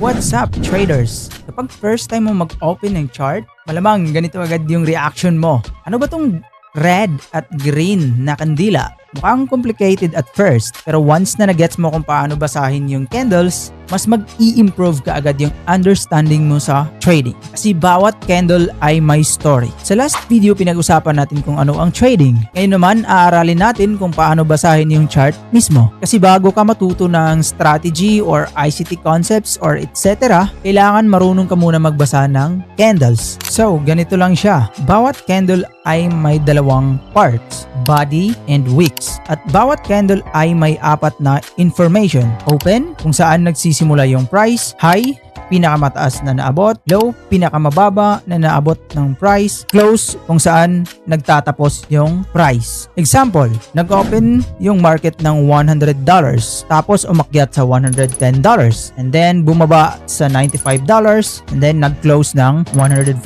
What's up, traders? Kapag first time mo mag-open ng chart, malamang ganito agad yung reaction mo. Ano ba tong red at green na kandila? Mukhang complicated at first, pero once na nagets mo kung paano basahin yung candles, mas mag-i-improve ka agad yung understanding mo sa trading. Kasi bawat candle ay may story. Sa last video, pinag-usapan natin kung ano ang trading. Ngayon naman, aaralin natin kung paano basahin yung chart mismo. Kasi bago ka matuto ng strategy or ICT concepts or etc., kailangan marunong ka muna magbasa ng candles. So, ganito lang siya. Bawat candle ay may dalawang parts, body and wicks. At bawat candle ay may apat na information. Open, kung saan nagsisimula yung price, high, pinakamataas na naabot, low, pinakamababa na naabot ng price, close, kung saan nagtatapos yung price. Example, nag-open yung market ng $100, tapos umakyat sa $110, and then bumaba sa $95, and then nag-close ng $105.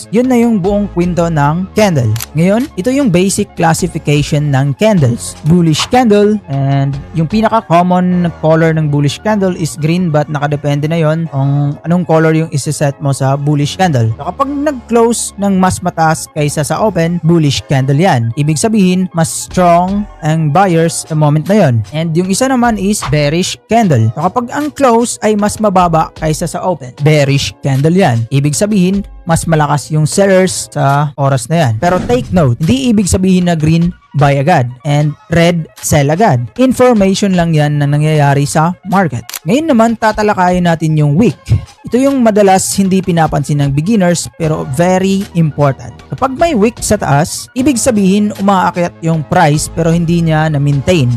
Yun na yung buong kwento ng candle. Ngayon, ito yung basic classification ng candles. Bullish candle, and yung pinaka-common color ng bullish candle is green, but nakadepende na yon kung anong color yung isiset mo sa bullish candle. So, kapag nag-close ng mas mataas kaysa sa open, bullish candle yan. Ibig sabihin, mas strong ang buyers sa moment na yon. And yung isa naman is bearish candle. So, kapag ang close ay mas mababa kaysa sa open, bearish candle yan. Ibig sabihin, mas malakas yung sellers sa oras na yan. Pero take note, hindi ibig sabihin na green, buy agad, and red, sell agad. Information lang yan na nangyayari sa market. Ngayon naman, tatalakayin natin yung wick. Ito yung madalas hindi pinapansin ng beginners pero very important. Kapag may wick sa taas, ibig sabihin umaakyat yung price pero hindi niya na-maintain.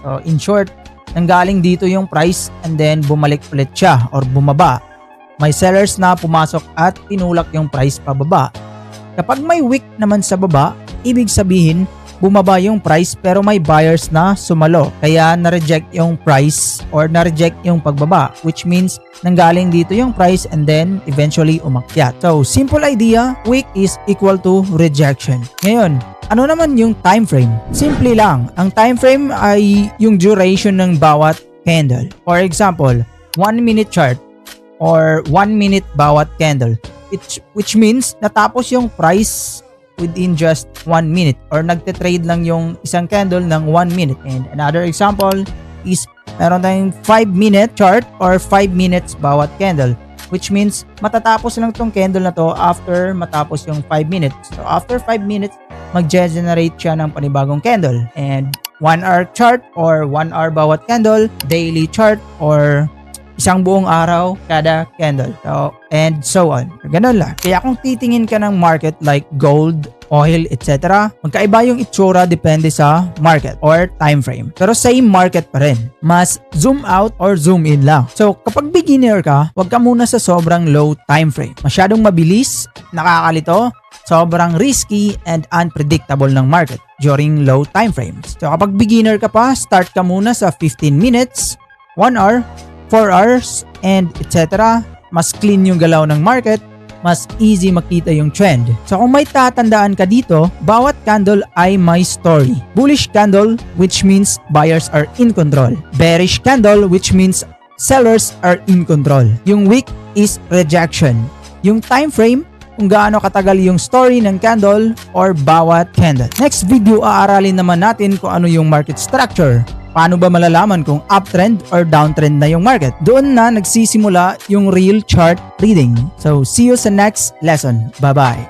So in short, nanggaling dito yung price and then bumalik ulit siya or bumaba. May sellers na pumasok at tinulak yung price pababa. Kapag may wick naman sa baba, ibig sabihin bumaba yung price pero may buyers na sumalo. Kaya na-reject yung price or na-reject yung pagbaba, which means nanggaling dito yung price and then eventually umakyat. So, simple idea, wick is equal to rejection. Ngayon, ano naman yung time frame? Simple lang. Ang time frame ay yung duration ng bawat candle. For example, 1 minute chart or 1 minute bawat candle. Which means natapos yung price within just 1 minute or nagte-trade lang yung isang candle ng 1 minute. And another example is meron tayong 5-minute chart or 5 minutes bawat candle, which means matatapos lang tong candle na to after matapos yung 5 minutes. So after 5 minutes, mag-generate siya ng panibagong candle. And 1 hour chart or 1 hour bawat candle, daily chart or isang buong araw kada candle. So, and so on. Ganun lang. Kaya kung titingin ka ng market like gold, oil, etc., magkaiba yung itsura depende sa market or time frame. Pero same market pa rin. Mas zoom out or zoom in lang. So, kapag beginner ka, wag ka muna sa sobrang low time frame. Masyadong mabilis, nakakalito, sobrang risky and unpredictable ng market during low time frames. So, kapag beginner ka pa, start ka muna sa 15 minutes, 1 hour, 4 hours, and etc. Mas clean yung galaw ng market, mas easy makita yung trend. So kung may tatandaan ka dito, bawat candle ay may story. Bullish candle, which means buyers are in control. Bearish candle, which means sellers are in control. Yung wick is rejection. Yung time frame, kung gaano katagal yung story ng candle or bawat candle. Next video, aaralin naman natin kung ano yung market structure. Paano ba malalaman kung uptrend or downtrend na yung market? Doon na nagsisimula yung real chart reading. So, see you sa next lesson. Bye-bye!